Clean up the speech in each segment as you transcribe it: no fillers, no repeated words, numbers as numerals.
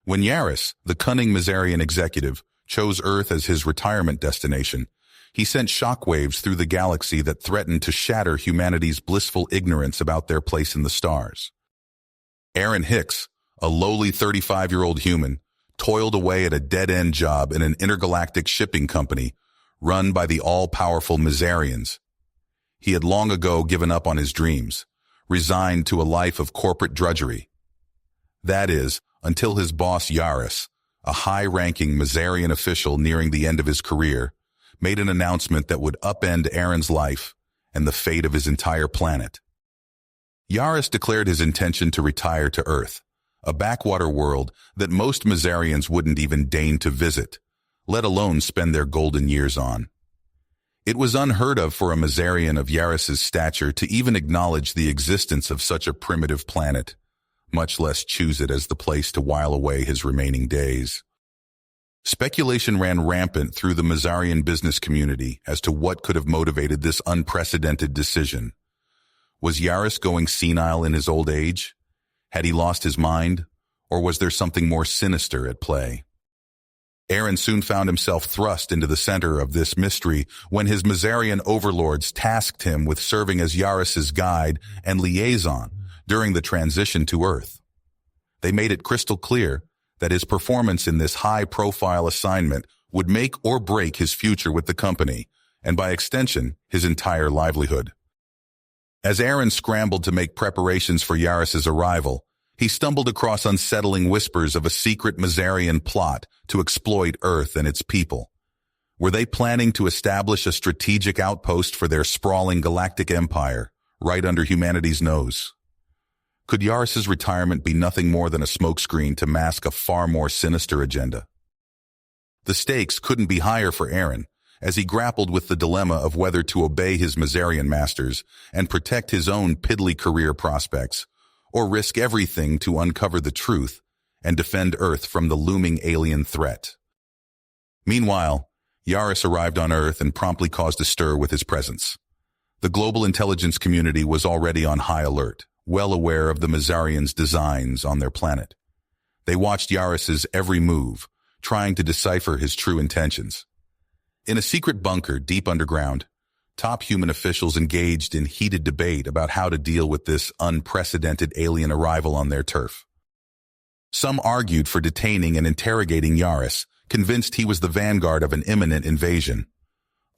When Yaris, the cunning Mazarian executive, chose Earth as his retirement destination, he sent shockwaves through the galaxy that threatened to shatter humanity's blissful ignorance about their place in the stars. Aaron Hicks, a lowly 35-year-old human, toiled away at a dead-end job in an intergalactic shipping company run by the all-powerful Mazarians. He had long ago given up on his dreams, resigned to a life of corporate drudgery. That is, until his boss Yaris, a high-ranking Mazarian official nearing the end of his career, made an announcement that would upend Aaron's life and the fate of his entire planet. Yaris declared his intention to retire to Earth, a backwater world that most Mazarians wouldn't even deign to visit, let alone spend their golden years on. It was unheard of for a Mazarian of Yaris's stature to even acknowledge the existence of such a primitive planet, much less choose it as the place to while away his remaining days. Speculation ran rampant through the Mazarian business community as to what could have motivated this unprecedented decision. Was Yaris going senile in his old age? Had he lost his mind? Or was there something more sinister at play? Aaron soon found himself thrust into the center of this mystery when his Mazarian overlords tasked him with serving as Yaris's guide and liaison during the transition to Earth. They made it crystal clear that his performance in this high-profile assignment would make or break his future with the company, and by extension, his entire livelihood. As Aaron scrambled to make preparations for Yaris's arrival, he stumbled across unsettling whispers of a secret Mazarian plot to exploit Earth and its people. Were they planning to establish a strategic outpost for their sprawling galactic empire, right under humanity's nose? Could Yaris's retirement be nothing more than a smokescreen to mask a far more sinister agenda? The stakes couldn't be higher for Aaron, as he grappled with the dilemma of whether to obey his Mazarian masters and protect his own piddly career prospects, or risk everything to uncover the truth and defend Earth from the looming alien threat. Meanwhile, Yaris arrived on Earth and promptly caused a stir with his presence. The global intelligence community was already on high alert, well aware of the Mazarians' designs on their planet. They watched Yaris's every move, trying to decipher his true intentions. In a secret bunker deep underground, top human officials engaged in heated debate about how to deal with this unprecedented alien arrival on their turf. Some argued for detaining and interrogating Yaris, convinced he was the vanguard of an imminent invasion.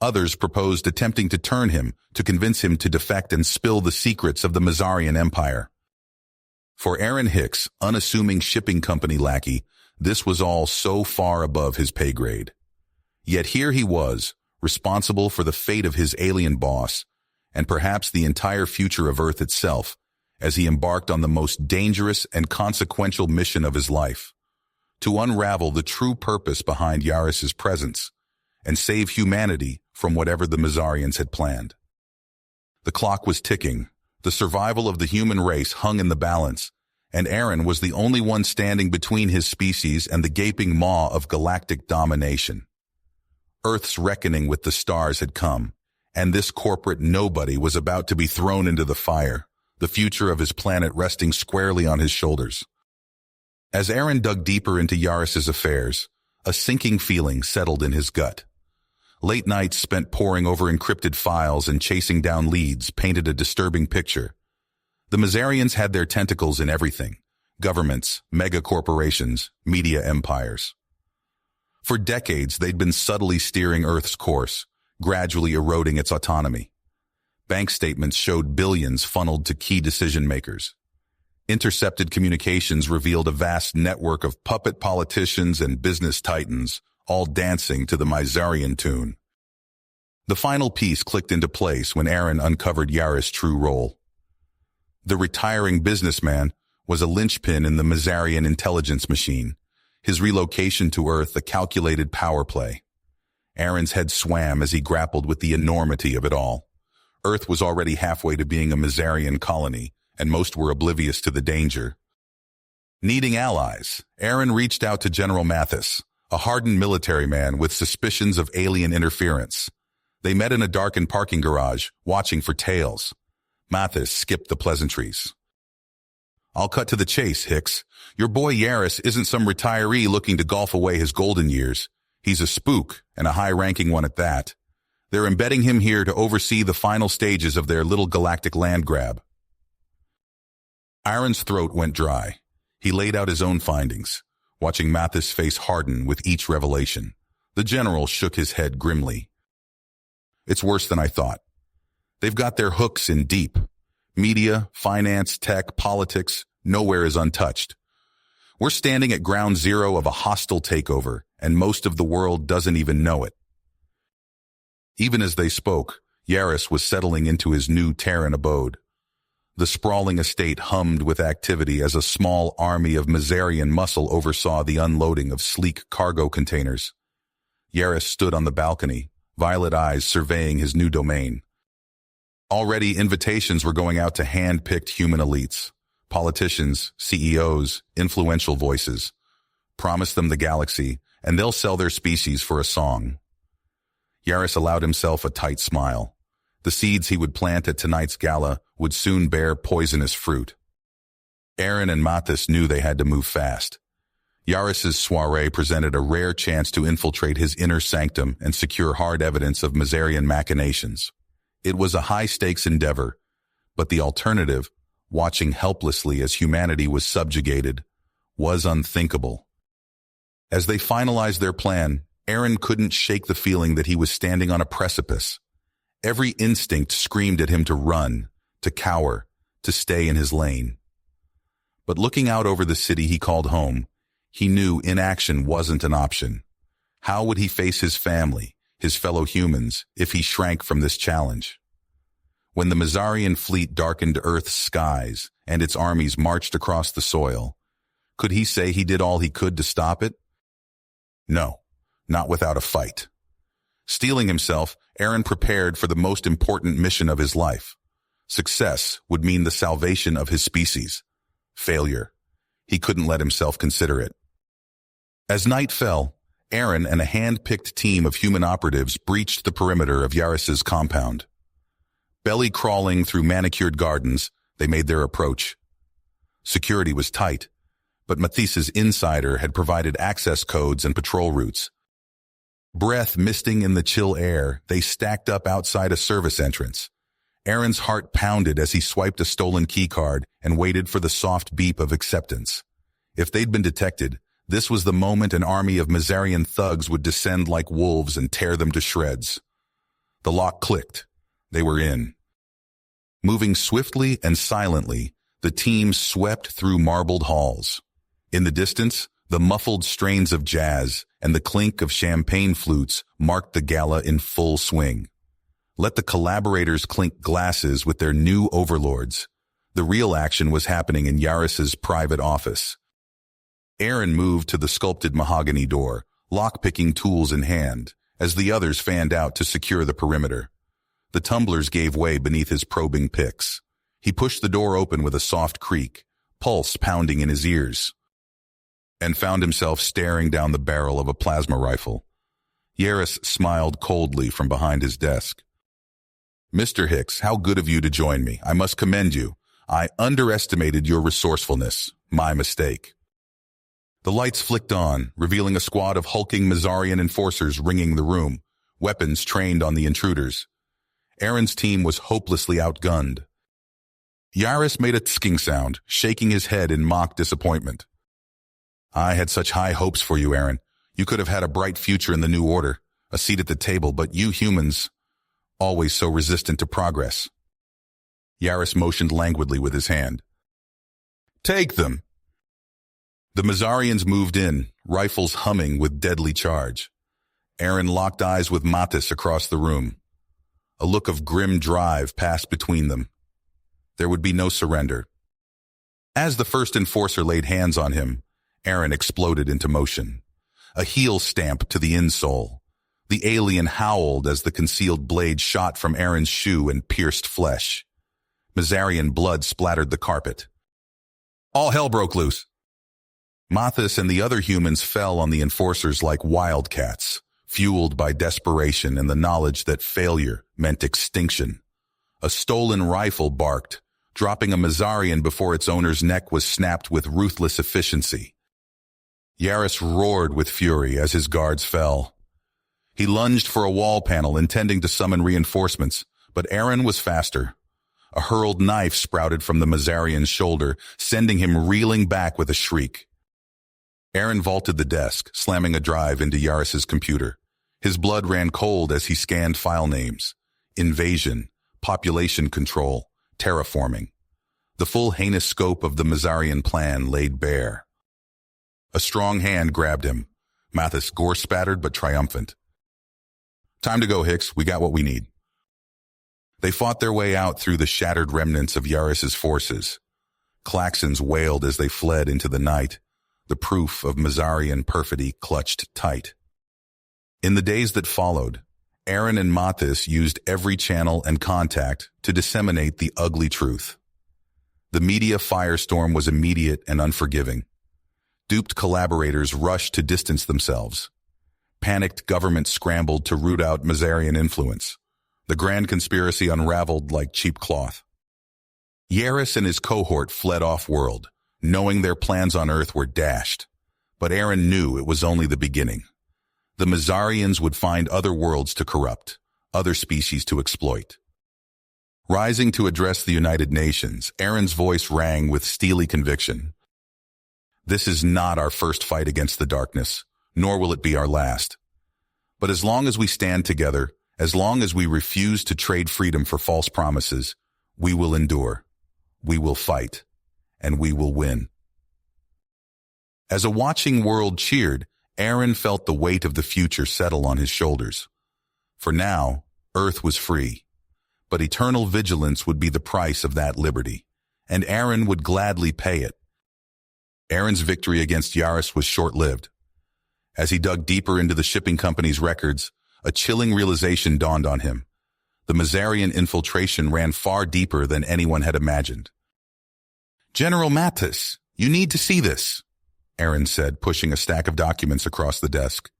Others proposed attempting to turn him, to convince him to defect and spill the secrets of the Mazarian Empire. For Aaron Hicks, unassuming shipping company lackey, this was all so far above his pay grade. Yet here he was, responsible for the fate of his alien boss, and perhaps the entire future of Earth itself, as he embarked on the most dangerous and consequential mission of his life, to unravel the true purpose behind Yaris's presence, and save humanity from whatever the Mazarians had planned. The clock was ticking, the survival of the human race hung in the balance, and Aaron was the only one standing between his species and the gaping maw of galactic domination. Earth's reckoning with the stars had come, and this corporate nobody was about to be thrown into the fire, the future of his planet resting squarely on his shoulders. As Aaron dug deeper into Yaris's affairs, a sinking feeling settled in his gut. Late nights spent poring over encrypted files and chasing down leads painted a disturbing picture. The Mazarians had their tentacles in everything: governments, mega-corporations, media empires. For decades, they'd been subtly steering Earth's course, gradually eroding its autonomy. Bank statements showed billions funneled to key decision-makers. Intercepted communications revealed a vast network of puppet politicians and business titans, all dancing to the Mazarian tune. The final piece clicked into place when Aaron uncovered Yaris' true role. The retiring businessman was a linchpin in the Mazarian intelligence machine, his relocation to Earth a calculated power play. Aaron's head swam as he grappled with the enormity of it all. Earth was already halfway to being a Mazarian colony, and most were oblivious to the danger. Needing allies, Aaron reached out to General Mathis, a hardened military man with suspicions of alien interference. They met in a darkened parking garage, watching for tails. Mathis skipped the pleasantries. I'll cut to the chase, Hicks. Your boy Yaris isn't some retiree looking to golf away his golden years. He's a spook, and a high-ranking one at that. They're embedding him here to oversee the final stages of their little galactic land grab. Aaron's throat went dry. He laid out his own findings, watching Mathis' face harden with each revelation. The general shook his head grimly. It's worse than I thought. They've got their hooks in deep. Media, finance, tech, politics, nowhere is untouched. We're standing at ground zero of a hostile takeover, and most of the world doesn't even know it. Even as they spoke, Yaris was settling into his new Terran abode. The sprawling estate hummed with activity as a small army of Mazarian muscle oversaw the unloading of sleek cargo containers. Yaris stood on the balcony, violet eyes surveying his new domain. Already invitations were going out to hand-picked human elites, politicians, CEOs, influential voices. Promise them the galaxy, and they'll sell their species for a song. Yaris allowed himself a tight smile. The seeds he would plant at tonight's gala would soon bear poisonous fruit. Aaron and Mathis knew they had to move fast. Yaris's soiree presented a rare chance to infiltrate his inner sanctum and secure hard evidence of Mazarian machinations. It was a high-stakes endeavor, but the alternative, watching helplessly as humanity was subjugated, was unthinkable. As they finalized their plan, Aaron couldn't shake the feeling that he was standing on a precipice. Every instinct screamed at him to run, to cower, to stay in his lane. But looking out over the city he called home, he knew inaction wasn't an option. How would he face his family, his fellow humans, if he shrank from this challenge? When the Mazarian fleet darkened Earth's skies and its armies marched across the soil, could he say he did all he could to stop it? No, not without a fight. Steeling himself, Aaron prepared for the most important mission of his life. Success would mean the salvation of his species. Failure. He couldn't let himself consider it. As night fell, Aaron and a hand-picked team of human operatives breached the perimeter of Yaris's compound. Belly crawling through manicured gardens, they made their approach. Security was tight, but Mathis's insider had provided access codes and patrol routes. Breath misting in the chill air, they stacked up outside a service entrance. Aaron's heart pounded as he swiped a stolen keycard and waited for the soft beep of acceptance. If they'd been detected, this was the moment an army of Mazarian thugs would descend like wolves and tear them to shreds. The lock clicked. They were in. Moving swiftly and silently, the team swept through marbled halls. In the distance, the muffled strains of jazz and the clink of champagne flutes marked the gala in full swing. Let the collaborators clink glasses with their new overlords. The real action was happening in Yaris's private office. Aaron moved to the sculpted mahogany door, lock-picking tools in hand, as the others fanned out to secure the perimeter. The tumblers gave way beneath his probing picks. He pushed the door open with a soft creak, pulse pounding in his ears, and found himself staring down the barrel of a plasma rifle. Yaris smiled coldly from behind his desk. Mr. Hicks, how good of you to join me. I must commend you. I underestimated your resourcefulness. My mistake. The lights flicked on, revealing a squad of hulking Mazarian enforcers ringing the room, weapons trained on the intruders. Aaron's team was hopelessly outgunned. Yaris made a tsking sound, shaking his head in mock disappointment. I had such high hopes for you, Aaron. You could have had a bright future in the New Order, a seat at the table, but you humans, always so resistant to progress. Yaris motioned languidly with his hand. Take them! The Mazarians moved in, rifles humming with deadly charge. Aaron locked eyes with Mathis across the room. A look of grim drive passed between them. There would be no surrender. As the first enforcer laid hands on him, Aaron exploded into motion. A heel stamp to the insole. The alien howled as the concealed blade shot from Aaron's shoe and pierced flesh. Mazarian blood splattered the carpet. All hell broke loose. Mathis and the other humans fell on the enforcers like wildcats, fueled by desperation and the knowledge that failure meant extinction. A stolen rifle barked, dropping a Mazarian before its owner's neck was snapped with ruthless efficiency. Yaris roared with fury as his guards fell. He lunged for a wall panel, intending to summon reinforcements, but Aaron was faster. A hurled knife sprouted from the Mazarian's shoulder, sending him reeling back with a shriek. Aaron vaulted the desk, slamming a drive into Yaris's computer. His blood ran cold as he scanned file names. Invasion, population control, terraforming. The full heinous scope of the Mazarian plan laid bare. A strong hand grabbed him, Mathis gore-spattered but triumphant. "Time to go, Hicks. We got what we need." They fought their way out through the shattered remnants of Yaris's forces. Klaxons wailed as they fled into the night, the proof of Mazarian perfidy clutched tight. In the days that followed, Aaron and Mathis used every channel and contact to disseminate the ugly truth. The media firestorm was immediate and unforgiving. Duped collaborators rushed to distance themselves. Panicked governments scrambled to root out Mazarian influence. The grand conspiracy unraveled like cheap cloth. Yaris and his cohort fled off-world, knowing their plans on Earth were dashed. But Aaron knew it was only the beginning. The Mazarians would find other worlds to corrupt, other species to exploit. Rising to address the United Nations, Aaron's voice rang with steely conviction. "This is not our first fight against the darkness, nor will it be our last. But as long as we stand together, as long as we refuse to trade freedom for false promises, we will endure, we will fight, and we will win." As a watching world cheered, Aaron felt the weight of the future settle on his shoulders. For now, Earth was free. But eternal vigilance would be the price of that liberty, and Aaron would gladly pay it. Aaron's victory against Yaris was short-lived. As he dug deeper into the shipping company's records, a chilling realization dawned on him. The Mazarian infiltration ran far deeper than anyone had imagined. "General Mathis, you need to see this," Aaron said, pushing a stack of documents across the desk.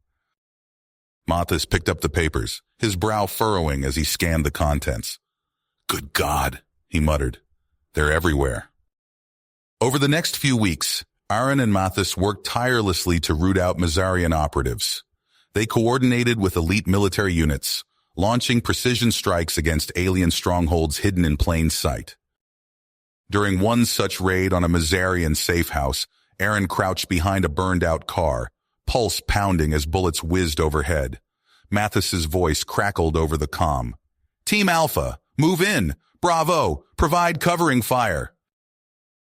Mathis picked up the papers, his brow furrowing as he scanned the contents. "Good God," he muttered. "They're everywhere." Over the next few weeks, Aaron and Mathis worked tirelessly to root out Mazarian operatives. They coordinated with elite military units, launching precision strikes against alien strongholds hidden in plain sight. During one such raid on a Mazarian safe house, Aaron crouched behind a burned-out car, pulse pounding as bullets whizzed overhead. Mathis's voice crackled over the comm. "Team Alpha, move in! Bravo! Provide covering fire!"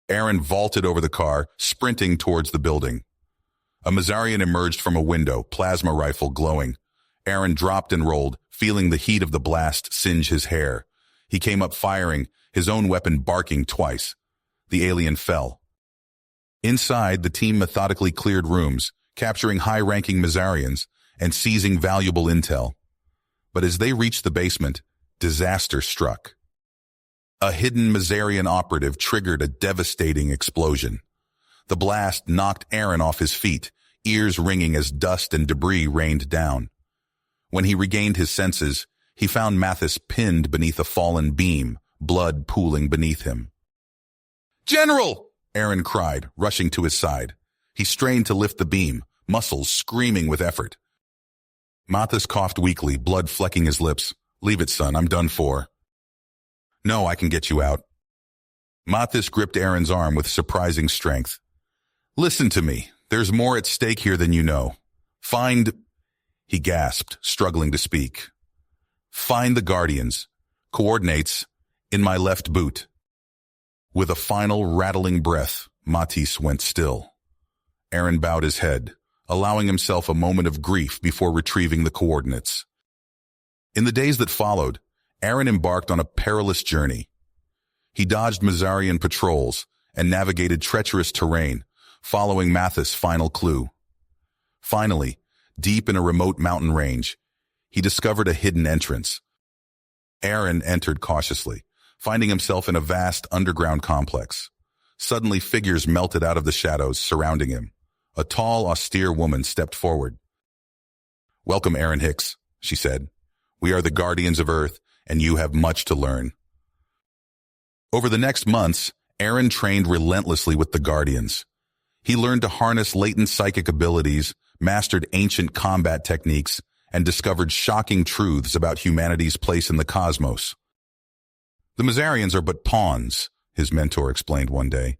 Aaron vaulted over the car, sprinting towards the building. A Mazarian emerged from a window, plasma rifle glowing. Aaron dropped and rolled, feeling the heat of the blast singe his hair. He came up firing, his own weapon barking twice. The alien fell. Inside, the team methodically cleared rooms, capturing high-ranking Mazarians and seizing valuable intel. But as they reached the basement, disaster struck. A hidden Mazarian operative triggered a devastating explosion. The blast knocked Aaron off his feet, ears ringing as dust and debris rained down. When he regained his senses, he found Mathis pinned beneath a fallen beam, blood pooling beneath him. "General!" Aaron cried, rushing to his side. He strained to lift the beam, muscles screaming with effort. Mathis coughed weakly, blood flecking his lips. "Leave it, son, I'm done for." "No, I can get you out." Mathis gripped Aaron's arm with surprising strength. "Listen to me. There's more at stake here than you know. Find—" He gasped, struggling to speak. "Find the Guardians. Coordinates in my left boot." With a final rattling breath, Mathis went still. Aaron bowed his head, allowing himself a moment of grief before retrieving the coordinates. In the days that followed, Aaron embarked on a perilous journey. He dodged Mazarian patrols and navigated treacherous terrain, following Mathis' final clue. Finally, deep in a remote mountain range, he discovered a hidden entrance. Aaron entered cautiously, finding himself in a vast underground complex. Suddenly, figures melted out of the shadows surrounding him. A tall, austere woman stepped forward. "Welcome, Aaron Hicks," she said. "We are the Guardians of Earth, and you have much to learn." Over the next months, Aaron trained relentlessly with the Guardians. He learned to harness latent psychic abilities, mastered ancient combat techniques, and discovered shocking truths about humanity's place in the cosmos. "The Mazarians are but pawns," his mentor explained one day.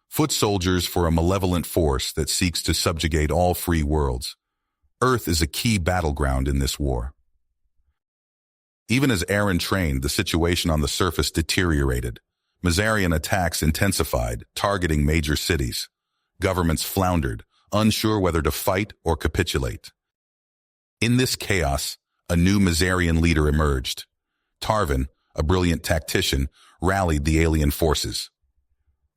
"Foot soldiers for a malevolent force that seeks to subjugate all free worlds. Earth is a key battleground in this war." Even as Aaron trained, the situation on the surface deteriorated. Mazarian attacks intensified, targeting major cities. Governments floundered, unsure whether to fight or capitulate. In this chaos, a new Mazarian leader emerged. Tarvin, a brilliant tactician, rallied the alien forces.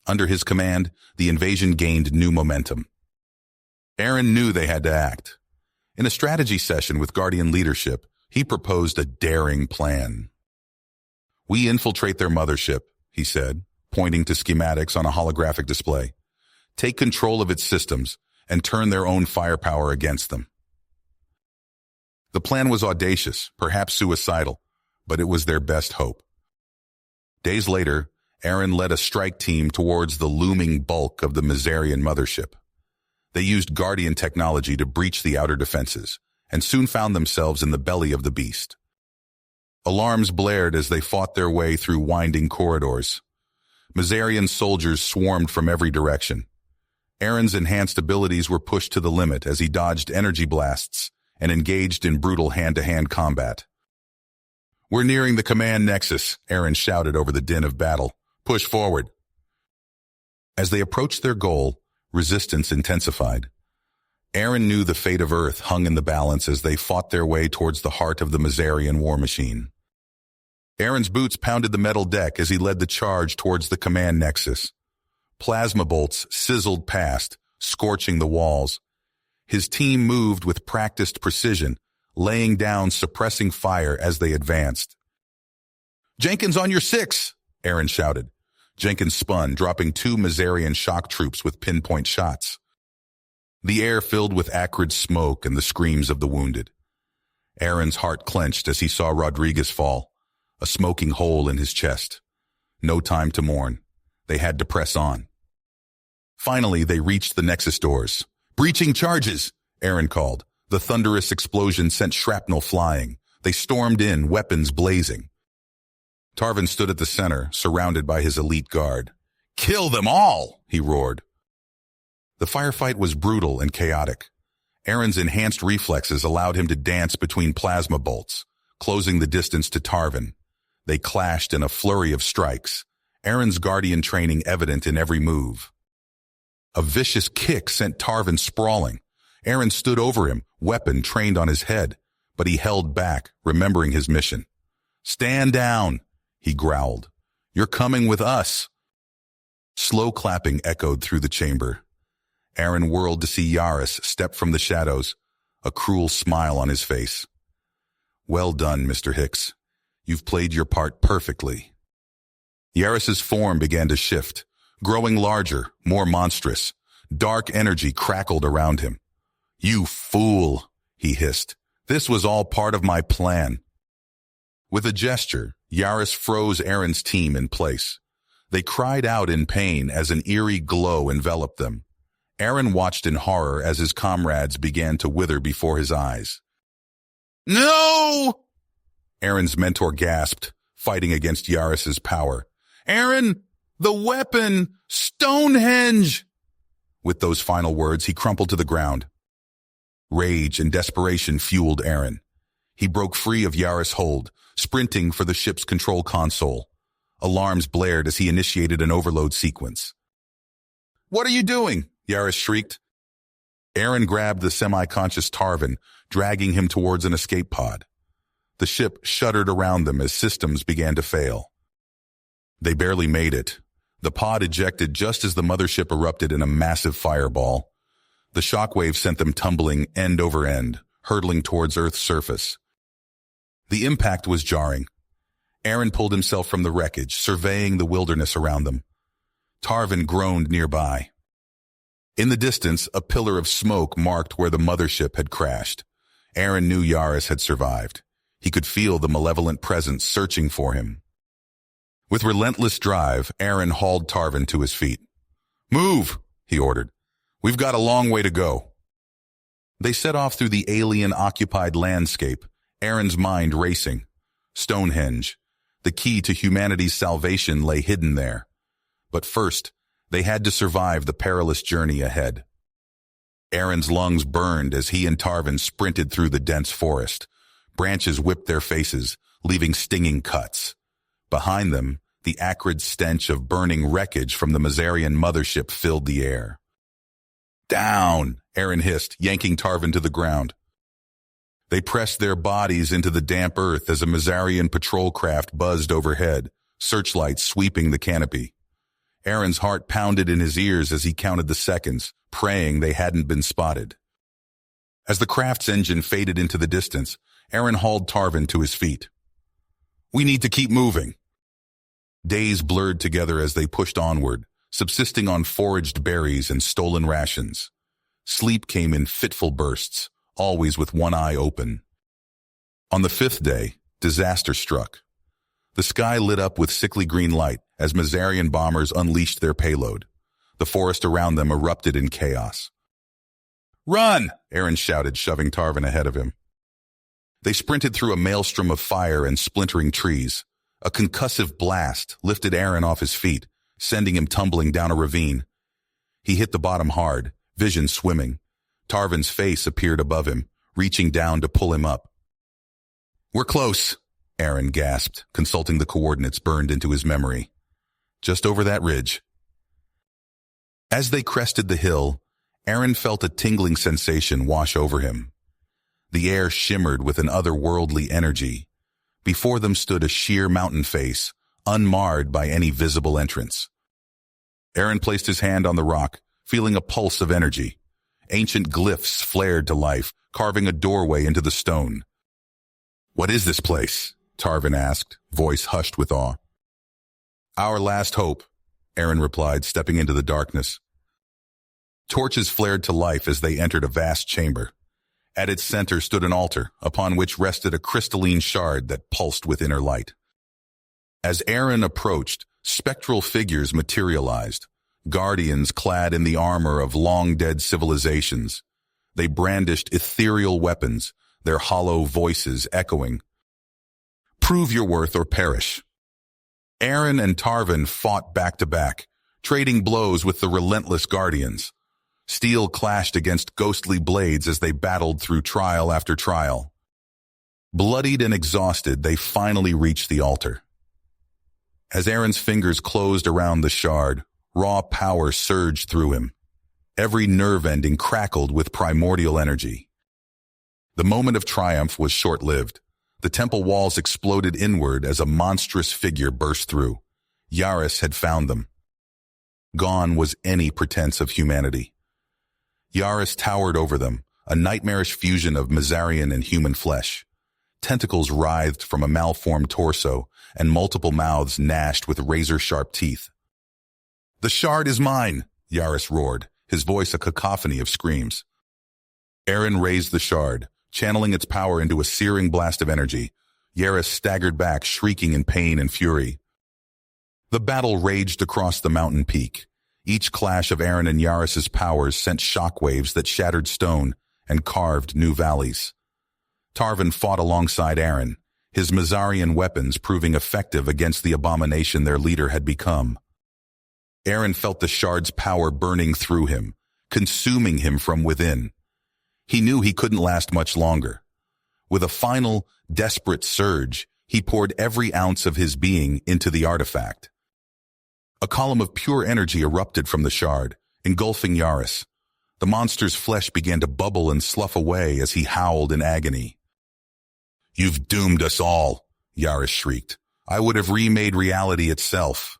Under his command, the invasion gained new momentum. Aaron knew they had to act. In a strategy session with Guardian leadership, he proposed a daring plan. "We infiltrate their mothership," he said, pointing to schematics on a holographic display. "Take control of its systems and turn their own firepower against them." The plan was audacious, perhaps suicidal, but it was their best hope. Days later, Aaron led a strike team towards the looming bulk of the Mazarian mothership. They used Guardian technology to breach the outer defenses, and soon found themselves in the belly of the beast. Alarms blared as they fought their way through winding corridors. Mazarian soldiers swarmed from every direction. Aaron's enhanced abilities were pushed to the limit as he dodged energy blasts and engaged in brutal hand-to-hand combat. "We're nearing the command nexus," Aaron shouted over the din of battle. "Push forward." As they approached their goal, resistance intensified. Aaron knew the fate of Earth hung in the balance as they fought their way towards the heart of the Mazarian war machine. Aaron's boots pounded the metal deck as he led the charge towards the command nexus. Plasma bolts sizzled past, scorching the walls. His team moved with practiced precision, laying down suppressing fire as they advanced. "Jenkins on your 6!" Aaron shouted. Jenkins spun, dropping 2 Mazarian shock troops with pinpoint shots. The air filled with acrid smoke and the screams of the wounded. Aaron's heart clenched as he saw Rodriguez fall, a smoking hole in his chest. No time to mourn. They had to press on. Finally, they reached the Nexus doors. "Breaching charges!" Aaron called. The thunderous explosion sent shrapnel flying. They stormed in, weapons blazing. Tarvin stood at the center, surrounded by his elite guard. "Kill them all!" he roared. The firefight was brutal and chaotic. Aaron's enhanced reflexes allowed him to dance between plasma bolts, closing the distance to Tarvin. They clashed in a flurry of strikes, Aaron's Guardian training evident in every move. A vicious kick sent Tarvin sprawling. Aaron stood over him, weapon trained on his head, but he held back, remembering his mission. "Stand down," he growled. "You're coming with us." Slow clapping echoed through the chamber. Aaron whirled to see Yaris step from the shadows, a cruel smile on his face. "Well done, Mr. Hicks. You've played your part perfectly." Yaris's form began to shift, growing larger, more monstrous. Dark energy crackled around him. "You fool," he hissed. "This was all part of my plan." With a gesture, Yaris froze Aaron's team in place. They cried out in pain as an eerie glow enveloped them. Aaron watched in horror as his comrades began to wither before his eyes. "No!" Aaron's mentor gasped, fighting against Yaris's power. "Aaron, the weapon! Stonehenge!" With those final words, he crumpled to the ground. Rage and desperation fueled Aaron. He broke free of Yaris' hold, sprinting for the ship's control console. Alarms blared as he initiated an overload sequence. "What are you doing?" Yaris shrieked. Aaron grabbed the semi-conscious Tarvin, dragging him towards an escape pod. The ship shuddered around them as systems began to fail. They barely made it. The pod ejected just as the mothership erupted in a massive fireball. The shockwave sent them tumbling end over end, hurtling towards Earth's surface. The impact was jarring. Aaron pulled himself from the wreckage, surveying the wilderness around them. Tarvin groaned nearby. In the distance, a pillar of smoke marked where the mothership had crashed. Aaron knew Yaris had survived. He could feel the malevolent presence searching for him. With relentless drive, Aaron hauled Tarvin to his feet. "Move," he ordered. "We've got a long way to go." They set off through the alien-occupied landscape, Aaron's mind racing. Stonehenge. The key to humanity's salvation lay hidden there. But first, they had to survive the perilous journey ahead. Aaron's lungs burned as he and Tarvin sprinted through the dense forest. Branches whipped their faces, leaving stinging cuts. Behind them, the acrid stench of burning wreckage from the Mazarian mothership filled the air. "Down!" Aaron hissed, yanking Tarvin to the ground. They pressed their bodies into the damp earth as a Mazarian patrol craft buzzed overhead, searchlights sweeping the canopy. Aaron's heart pounded in his ears as he counted the seconds, praying they hadn't been spotted. As the craft's engine faded into the distance, Aaron hauled Tarvin to his feet. "We need to keep moving." Days blurred together as they pushed onward, subsisting on foraged berries and stolen rations. Sleep came in fitful bursts, always with one eye open. On the fifth day, disaster struck. The sky lit up with sickly green light as Mazarian bombers unleashed their payload. The forest around them erupted in chaos. "Run!" Aaron shouted, shoving Tarvin ahead of him. They sprinted through a maelstrom of fire and splintering trees. A concussive blast lifted Aaron off his feet, sending him tumbling down a ravine. He hit the bottom hard, vision swimming. Tarvin's face appeared above him, reaching down to pull him up. "We're close," Aaron gasped, consulting the coordinates burned into his memory. "Just over that ridge." As they crested the hill, Aaron felt a tingling sensation wash over him. The air shimmered with an otherworldly energy. Before them stood a sheer mountain face, unmarred by any visible entrance. Aaron placed his hand on the rock, feeling a pulse of energy. Ancient glyphs flared to life, carving a doorway into the stone. "What is this place?" Tarvin asked, voice hushed with awe. "Our last hope," Aaron replied, stepping into the darkness. Torches flared to life as they entered a vast chamber. At its center stood an altar, upon which rested a crystalline shard that pulsed with inner light. As Aaron approached, spectral figures materialized, guardians clad in the armor of long-dead civilizations. They brandished ethereal weapons, their hollow voices echoing, "Prove your worth or perish." Aaron and Tarvin fought back-to-back, trading blows with the relentless guardians. Steel clashed against ghostly blades as they battled through trial after trial. Bloodied and exhausted, they finally reached the altar. As Aaron's fingers closed around the shard, raw power surged through him. Every nerve ending crackled with primordial energy. The moment of triumph was short-lived. The temple walls exploded inward as a monstrous figure burst through. Yaris had found them. Gone was any pretense of humanity. Yaris towered over them, a nightmarish fusion of Mazarian and human flesh. Tentacles writhed from a malformed torso, and multiple mouths gnashed with razor-sharp teeth. "The shard is mine," Yaris roared, his voice a cacophony of screams. Aaron raised the shard, channeling its power into a searing blast of energy. Yaris staggered back, shrieking in pain and fury. The battle raged across the mountain peak. Each clash of Aaron and Yaris's powers sent shockwaves that shattered stone and carved new valleys. Tarvin fought alongside Aaron, his Mazarian weapons proving effective against the abomination their leader had become. Aaron felt the shard's power burning through him, consuming him from within. He knew he couldn't last much longer. With a final, desperate surge, he poured every ounce of his being into the artifact. A column of pure energy erupted from the shard, engulfing Yaris. The monster's flesh began to bubble and slough away as he howled in agony. "You've doomed us all," Yaris shrieked. "I would have remade reality itself."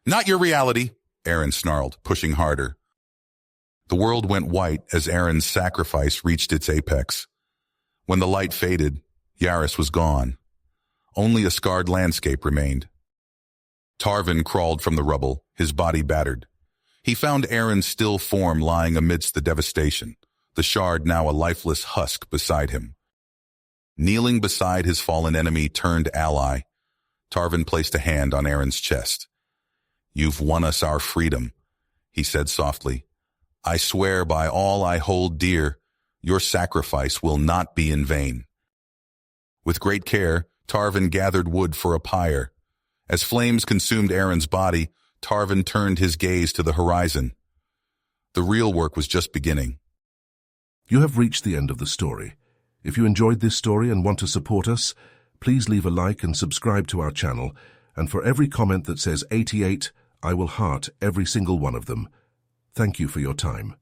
"Not your reality," Aaron snarled, pushing harder. The world went white as Aaron's sacrifice reached its apex. When the light faded, Yaris was gone. Only a scarred landscape remained. Tarvin crawled from the rubble, his body battered. He found Aaron's still form lying amidst the devastation, the shard now a lifeless husk beside him. Kneeling beside his fallen enemy turned ally, Tarvin placed a hand on Aaron's chest. "You've won us our freedom," he said softly. "I swear by all I hold dear, your sacrifice will not be in vain." With great care, Tarvin gathered wood for a pyre. As flames consumed Aaron's body, Tarvin turned his gaze to the horizon. The real work was just beginning. You have reached the end of the story. If you enjoyed this story and want to support us, please leave a like and subscribe to our channel, and for every comment that says 88, I will heart every single one of them. Thank you for your time.